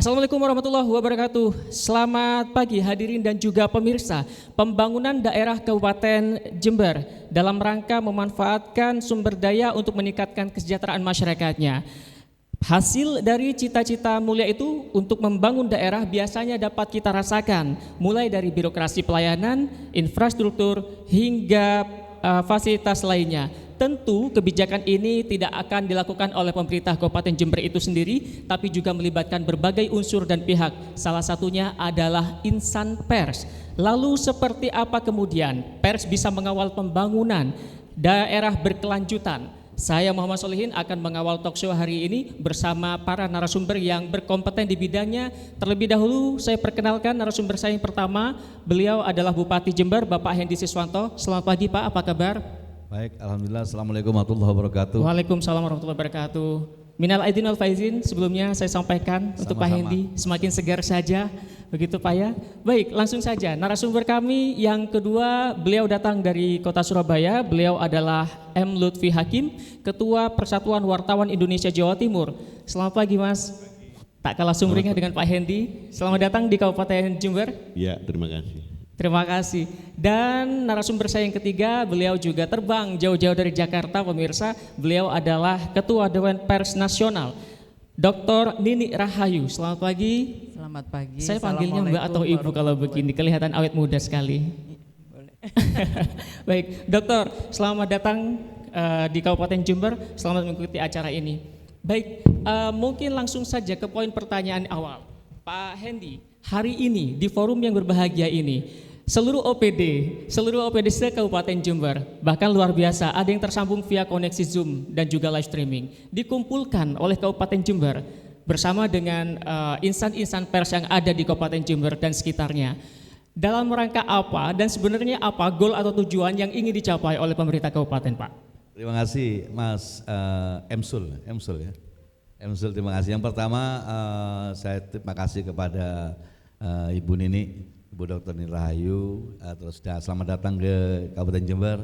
Assalamualaikum warahmatullahi wabarakatuh. Selamat pagi hadirin dan juga pemirsa. Pembangunan daerah Kabupaten Jember dalam rangka memanfaatkan sumber daya untuk meningkatkan kesejahteraan masyarakatnya. Hasil dari cita-cita mulia itu untuk membangun daerah biasanya dapat kita rasakan mulai dari birokrasi pelayanan, infrastruktur hingga fasilitas lainnya. Tentu kebijakan ini tidak akan dilakukan oleh pemerintah Kabupaten Jember itu sendiri, tapi juga melibatkan berbagai unsur dan pihak. Salah satunya adalah insan pers. Lalu seperti apa kemudian pers bisa mengawal pembangunan daerah berkelanjutan? Saya Muhammad Solihin akan mengawal talkshow hari ini bersama para narasumber yang berkompeten di bidangnya. Terlebih dahulu saya perkenalkan narasumber saya yang pertama. Beliau adalah Bupati Jember, Bapak Hendy Siswanto. Selamat pagi Pak, apa kabar? Baik, alhamdulillah. Assalamualaikum warahmatullahi wabarakatuh. Waalaikumsalam warahmatullahi wabarakatuh. Minal aidin wal faizin, sebelumnya saya sampaikan untuk Pak Hendy semakin segar saja, begitu Pak ya. Baik, langsung saja narasumber kami yang kedua, beliau datang dari Kota Surabaya. Beliau adalah M. Lutfi Hakim, Ketua Persatuan Wartawan Indonesia Jawa Timur. Selamat pagi Mas. Tak kalah sumringah dengan Pak Hendy. Selamat datang di Kabupaten Jember. Ya, terima kasih. Terima kasih. Dan narasumber saya yang ketiga, beliau juga terbang jauh-jauh dari Jakarta pemirsa. Beliau adalah Ketua Dewan Pers Nasional, Dr. Nini Rahayu. Selamat pagi. Selamat pagi. Saya panggilnya Mbak atau Ibu kalau begini, kelihatan awet muda sekali. Boleh. Baik, Dokter, selamat datang di Kabupaten Jember. Selamat mengikuti acara ini. Baik, mungkin langsung saja ke poin pertanyaan awal. Pak Hendy, hari ini di forum yang berbahagia ini, seluruh OPD se-Kabupaten Jember, bahkan luar biasa, ada yang tersambung via koneksi Zoom dan juga live streaming, dikumpulkan oleh Kabupaten Jember bersama dengan insan-insan pers yang ada di Kabupaten Jember dan sekitarnya. Dalam rangka apa dan sebenarnya apa goal atau tujuan yang ingin dicapai oleh pemerintah Kabupaten, Pak? Terima kasih Mas Emsul ya. Emsul, terima kasih. Yang pertama saya terima kasih kepada Ibu Nini, Ibu Dr. Nini Rahayu, terus selamat datang ke Kabupaten Jember,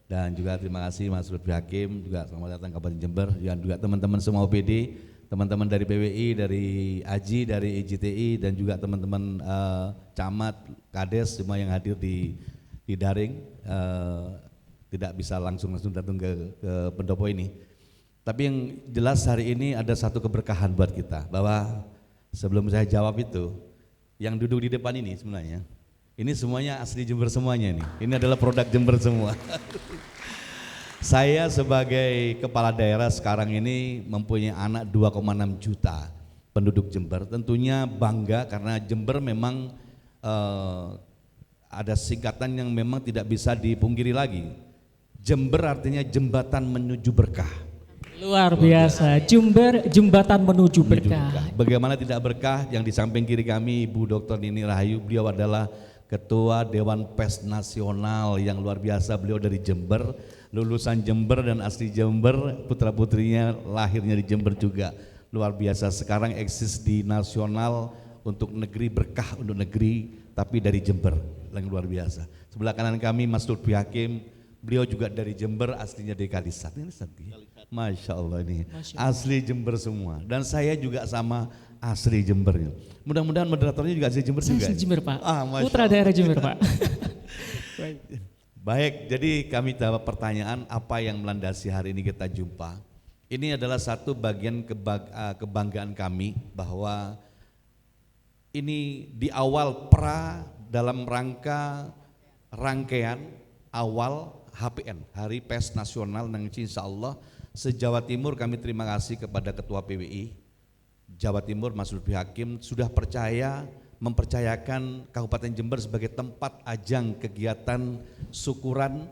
dan juga terima kasih Mas Lutfi Hakim, juga selamat datang ke Kabupaten Jember, dan juga teman-teman semua OPD, teman-teman dari PWI, dari AJI, dari IJTI, dan juga teman-teman camat, kades, semua yang hadir di daring, tidak bisa langsung datang ke pendopo ini. Tapi yang jelas hari ini ada satu keberkahan buat kita, bahwa sebelum saya jawab itu, yang duduk di depan ini sebenarnya, ini semuanya asli Jember semuanya nih. Ini adalah produk Jember semua. Saya sebagai kepala daerah sekarang ini mempunyai anak 2,6 juta penduduk Jember. Tentunya bangga karena Jember memang ada singkatan yang memang tidak bisa dipungkiri lagi. Jember artinya jembatan menuju berkah. Luar biasa, Jember jembatan menuju berkah. Bagaimana tidak berkah? Yang di samping kiri kami Ibu Dr. Nini Rahayu, beliau adalah Ketua Dewan Pers Nasional yang luar biasa. Beliau dari Jember, lulusan Jember dan asli Jember, putra-putrinya lahirnya di Jember juga. Luar biasa, sekarang eksis di nasional untuk negeri, berkah untuk negeri, tapi dari Jember, yang luar biasa. Sebelah kanan kami Mas Lutfi Hakim, beliau juga dari Jember, aslinya dari Kalisat. Masya Allah ini, asli Jember semua. Dan saya juga sama asli Jember. Mudah-mudahan moderatornya juga asli Jember juga. Asli Jember Pak, Putra daerah Jember Pak. Baik, jadi kami dapat pertanyaan apa yang melandasi hari ini kita jumpa. Ini adalah satu bagian kebanggaan kami bahwa ini di awal dalam rangka rangkaian awal HPN, Hari Pers Nasional, yang insya Allah se-Jawa Timur kami terima kasih kepada Ketua PWI Jawa Timur Mas Lutfi Hakim sudah mempercayakan Kabupaten Jember sebagai tempat ajang kegiatan syukuran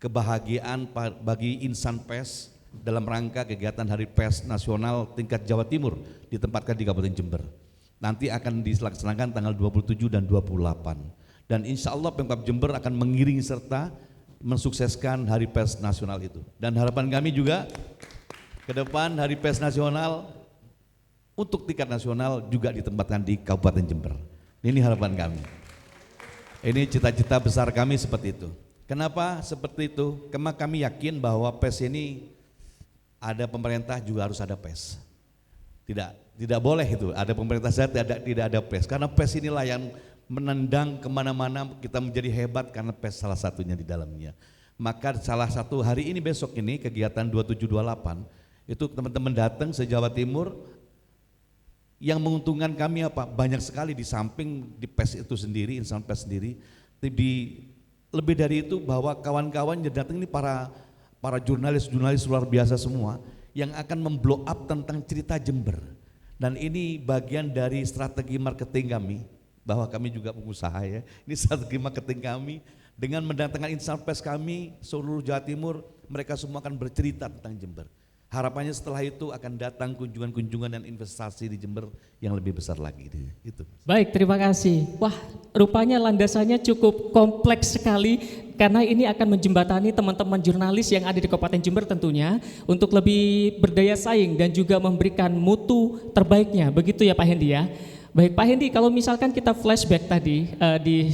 kebahagiaan bagi insan pers dalam rangka kegiatan Hari Pers Nasional tingkat Jawa Timur ditempatkan di Kabupaten Jember. Nanti akan dilaksanakan tanggal 27 dan 28. Dan insya Allah Pemkab Jember akan mengiringi serta mensukseskan Hari Pers Nasional itu. Dan harapan kami juga ke depan Hari Pers Nasional untuk tingkat nasional juga ditempatkan di Kabupaten Jember. Ini harapan kami. Ini cita-cita besar kami seperti itu. Kenapa seperti itu? Karena kami yakin bahwa pers ini ada pemerintah juga harus ada pers. Tidak Tidak boleh itu, ada pemerintah saya tidak ada pers, karena pers inilah yang menendang kemana-mana kita menjadi hebat karena pers salah satunya di dalamnya. Maka salah satu hari ini besok ini kegiatan 2728 itu teman-teman datang se-Jawa Timur. Yang menguntungkan kami apa? Banyak sekali di samping di pers itu sendiri, insan pers sendiri, lebih dari itu bahwa kawan-kawan yang datang ini para jurnalis luar biasa semua yang akan memblow up tentang cerita Jember. Dan ini bagian dari strategi marketing kami, bahwa kami juga pengusaha ya. Ini strategi marketing kami dengan mendatangkan insan pers kami seluruh Jawa Timur, mereka semua akan bercerita tentang Jember. Harapannya setelah itu akan datang kunjungan-kunjungan dan investasi di Jember yang lebih besar lagi. Itu. Baik, terima kasih. Wah, rupanya landasannya cukup kompleks sekali karena ini akan menjembatani teman-teman jurnalis yang ada di Kabupaten Jember tentunya untuk lebih berdaya saing dan juga memberikan mutu terbaiknya. Begitu ya Pak Hendi ya. Baik Pak Hendi, kalau misalkan kita flashback tadi di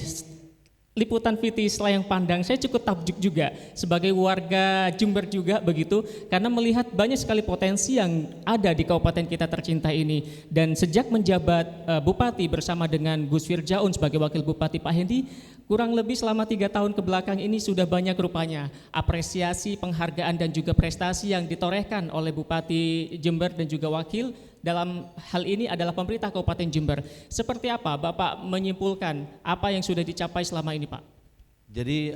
liputan VT Selayang Pandang, saya cukup takjub juga sebagai warga Jember juga begitu, karena melihat banyak sekali potensi yang ada di kabupaten kita tercinta ini. Dan sejak menjabat Bupati bersama dengan Gus Firjaun sebagai Wakil Bupati Pak Hendi, kurang lebih selama 3 tahun ke belakang ini sudah banyak rupanya apresiasi, penghargaan dan juga prestasi yang ditorehkan oleh Bupati Jember dan juga Wakil. Dalam hal ini adalah pemerintah Kabupaten Jember. Seperti apa Bapak menyimpulkan apa yang sudah dicapai selama ini Pak? Jadi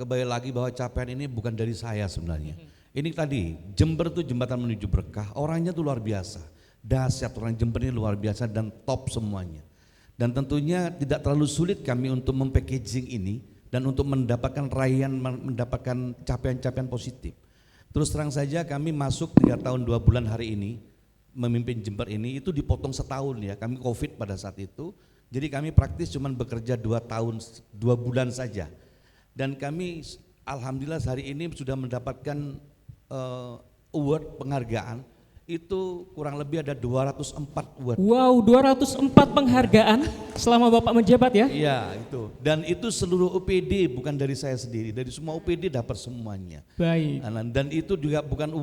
kembali lagi bahwa capaian ini bukan dari saya sebenarnya. Ini tadi Jember itu jembatan menuju berkah, orangnya tuh luar biasa. Dahsyat, orang Jember ini luar biasa dan top semuanya. Dan tentunya tidak terlalu sulit kami untuk mempackaging ini dan untuk mendapatkan raihan, mendapatkan capaian-capaian positif. Terus terang saja kami masuk 3 tahun 2 bulan hari ini memimpin Jember ini itu dipotong setahun ya, kami COVID pada saat itu, jadi kami praktis cuma bekerja 2 tahun 2 bulan saja, dan kami alhamdulillah hari ini sudah mendapatkan award penghargaan itu kurang lebih ada 204 award. Wow, 204 penghargaan selama Bapak menjabat ya? Iya itu, dan itu seluruh OPD bukan dari saya sendiri, dari semua OPD dapat semuanya. Baik. Dan itu juga bukan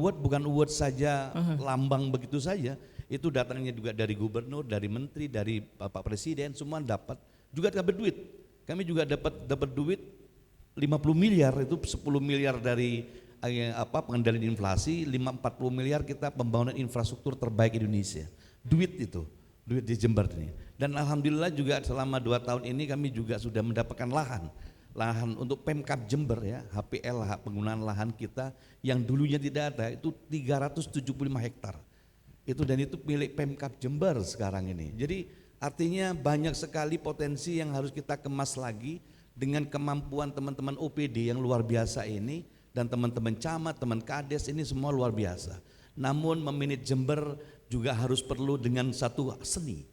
award saja, lambang begitu saja, itu datangnya juga dari gubernur, dari menteri, dari Bapak Presiden, semua dapat. Juga dapat duit, kami juga dapat duit 50 miliar, itu 10 miliar dari pengendalian inflasi, 40 miliar kita pembangunan infrastruktur terbaik Indonesia. Duit di Jember ini. Dan alhamdulillah juga selama 2 tahun ini kami juga sudah mendapatkan lahan untuk Pemkab Jember ya, HPL, penggunaan lahan kita yang dulunya tidak ada itu 375 hektar. Itu milik Pemkab Jember sekarang ini. Jadi artinya banyak sekali potensi yang harus kita kemas lagi dengan kemampuan teman-teman OPD yang luar biasa ini. Dan teman-teman camat, teman kades ini semua luar biasa. Namun memanage Jember juga harus perlu dengan satu seni.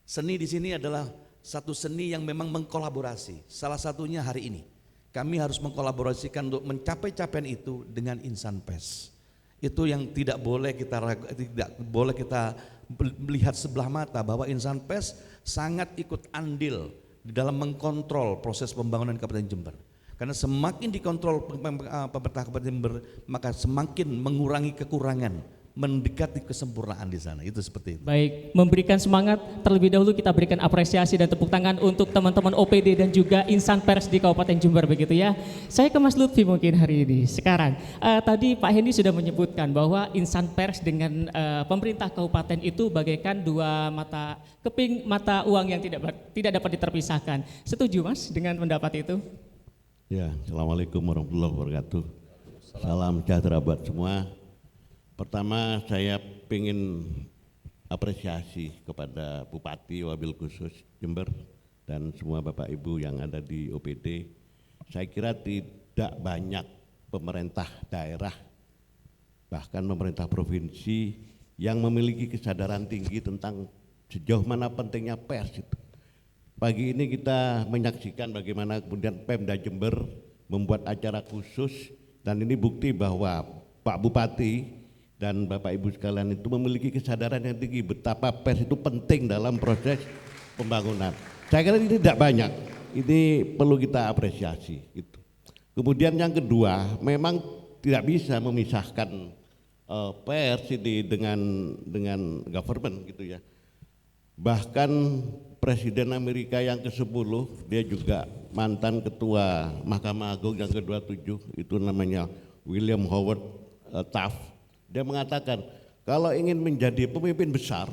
Seni di sini adalah satu seni yang memang mengkolaborasi. Salah satunya hari ini kami harus mengkolaborasikan untuk mencapai capaian itu dengan insan pers. Itu yang tidak boleh kita melihat sebelah mata, bahwa insan pers sangat ikut andil di dalam mengkontrol proses pembangunan Kabupaten Jember. Karena semakin dikontrol pemerintah Kabupaten Jember, maka semakin mengurangi kekurangan, mendekati kesempurnaan di sana. Itu seperti itu. Baik, memberikan semangat terlebih dahulu kita berikan apresiasi dan tepuk tangan untuk teman-teman OPD dan juga insan pers di Kabupaten Jember begitu ya. Saya ke Mas Lutfi mungkin hari ini. Sekarang tadi Pak Hendi sudah menyebutkan bahwa insan pers dengan pemerintah kabupaten itu bagaikan dua keping mata uang yang tidak dapat diterpisahkan. Setuju Mas dengan pendapat itu? Ya, Assalamualaikum warahmatullahi wabarakatuh. Salam sejahtera buat semua. Pertama saya ingin apresiasi kepada Bupati Wabil Khusus Jember dan semua Bapak Ibu yang ada di OPD. Saya kira tidak banyak pemerintah daerah, bahkan pemerintah provinsi yang memiliki kesadaran tinggi tentang sejauh mana pentingnya pers itu. Pagi ini kita menyaksikan bagaimana kemudian Pemda Jember membuat acara khusus, dan ini bukti bahwa Pak Bupati dan Bapak Ibu sekalian itu memiliki kesadaran yang tinggi betapa pers itu penting dalam proses pembangunan. Saya kira ini tidak banyak, ini perlu kita apresiasi. Gitu. Kemudian yang kedua, memang tidak bisa memisahkan pers ini dengan government gitu ya. Bahkan Presiden Amerika yang ke-10 dia juga mantan ketua Mahkamah Agung yang ke-27, itu namanya William Howard Taft. Dia mengatakan kalau ingin menjadi pemimpin besar,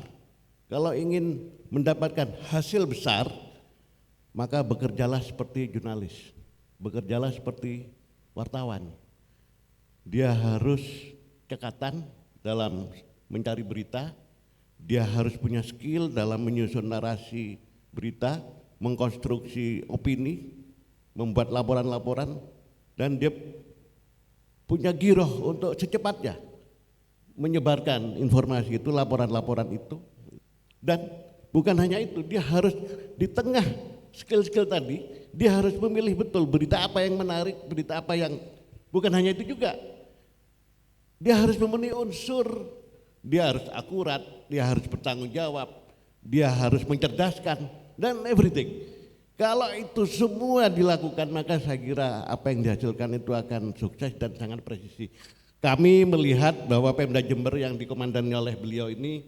kalau ingin mendapatkan hasil besar, maka bekerjalah seperti jurnalis, bekerjalah seperti wartawan. Dia harus cekatan dalam mencari berita, dia harus punya skill dalam menyusun narasi berita, mengkonstruksi opini, membuat laporan-laporan, dan dia punya giroh untuk secepatnya menyebarkan informasi itu, laporan-laporan itu. Dan bukan hanya itu, dia harus di tengah skill-skill tadi, dia harus memilih betul berita apa yang menarik, berita apa yang bukan hanya itu juga. Dia harus memenuhi unsur, dia harus akurat, dia harus bertanggung jawab, dia harus mencerdaskan, dan everything. Kalau itu semua dilakukan, maka saya kira apa yang dihasilkan itu akan sukses dan sangat presisi. Kami melihat bahwa Pemda Jember yang dikomandani oleh beliau ini,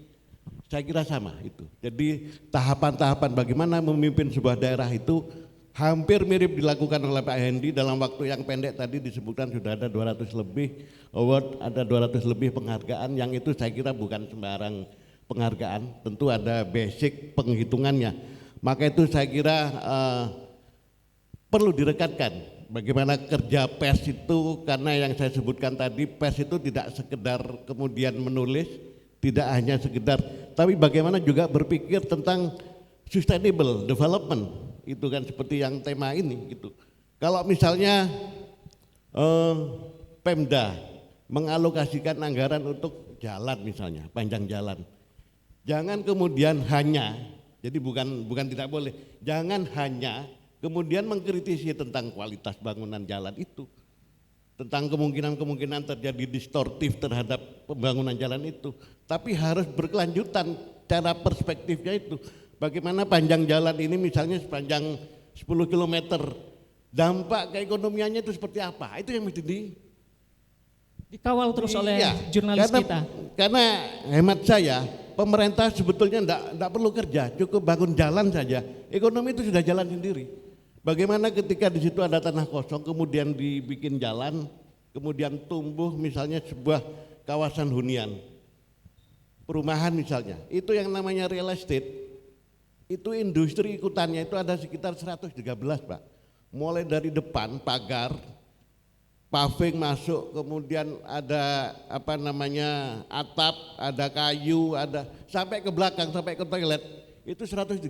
saya kira sama itu. Jadi tahapan-tahapan bagaimana memimpin sebuah daerah itu hampir mirip dilakukan oleh Pak Hendi. Dalam waktu yang pendek tadi disebutkan sudah ada 200 lebih award, ada 200 lebih penghargaan, yang itu saya kira bukan sembarang penghargaan, tentu ada basic penghitungannya. Maka itu saya kira perlu direkatkan bagaimana kerja pers itu, karena yang saya sebutkan tadi, pers itu tidak sekedar kemudian menulis, tidak hanya sekedar, tapi bagaimana juga berpikir tentang sustainable development, itu kan seperti yang tema ini gitu. Kalau misalnya Pemda mengalokasikan anggaran untuk jalan misalnya, panjang jalan, jangan kemudian hanya, jadi bukan tidak boleh, jangan hanya kemudian mengkritisi tentang kualitas bangunan jalan itu, tentang kemungkinan-kemungkinan terjadi distortif terhadap pembangunan jalan itu, tapi harus berkelanjutan cara perspektifnya itu. Bagaimana panjang jalan ini misalnya sepanjang 10 km, dampak keekonomiannya itu seperti apa, itu yang mesti dikawal terus oleh jurnalis kita. Karena hemat saya, pemerintah sebetulnya enggak perlu kerja, cukup bangun jalan saja, ekonomi itu sudah jalan sendiri. Bagaimana ketika di situ ada tanah kosong, kemudian dibikin jalan, kemudian tumbuh misalnya sebuah kawasan hunian, perumahan misalnya, itu yang namanya real estate, itu industri ikutannya itu ada sekitar 113 Pak. Mulai dari depan pagar, paving masuk, kemudian ada apa namanya atap, ada kayu, ada sampai ke belakang, sampai ke toilet. Itu 113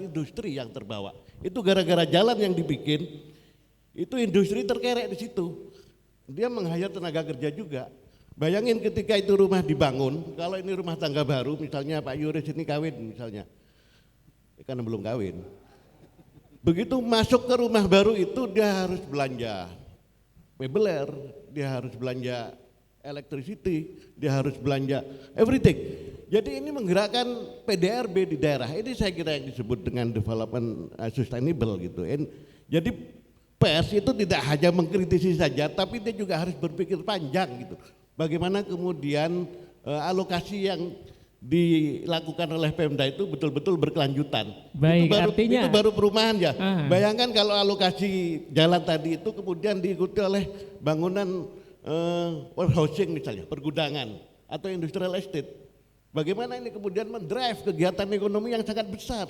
industri yang terbawa. Itu gara-gara jalan yang dibikin, itu industri terkerek di situ. Dia meng-hire tenaga kerja juga. Bayangin ketika itu rumah dibangun, kalau ini rumah tangga baru, misalnya Pak Yuris ini kawin misalnya, karena belum kawin. Begitu masuk ke rumah baru itu dia harus belanja mebeler, dia harus belanja electricity, dia harus belanja everything. Jadi ini menggerakkan PDRB di daerah. Ini saya kira yang disebut dengan development sustainable gitu. Jadi pers itu tidak hanya mengkritisi saja, tapi dia juga harus berpikir panjang gitu. Bagaimana kemudian alokasi yang dilakukan oleh Pemda itu betul-betul berkelanjutan. Baik, itu baru perumahan ya. Bayangkan kalau alokasi jalan tadi itu kemudian diikuti oleh bangunan warehousing misalnya, pergudangan atau industrial estate. Bagaimana ini kemudian mendrive kegiatan ekonomi yang sangat besar.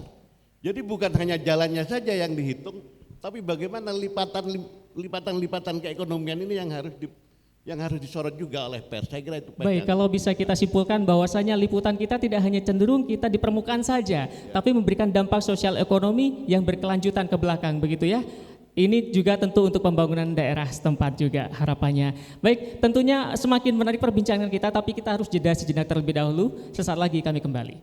Jadi bukan hanya jalannya saja yang dihitung, tapi bagaimana lipatan keekonomian ini yang harus disorot juga oleh pers. Saya kira itu. Baik, kalau bisa kita simpulkan bahwasanya liputan kita tidak hanya cenderung kita di permukaan saja, tapi memberikan dampak sosial ekonomi yang berkelanjutan ke belakang, begitu ya. Ini juga tentu untuk pembangunan daerah setempat juga harapannya. Baik, tentunya semakin menarik perbincangan kita, tapi kita harus jeda sejenak terlebih dahulu. Sesaat lagi kami kembali.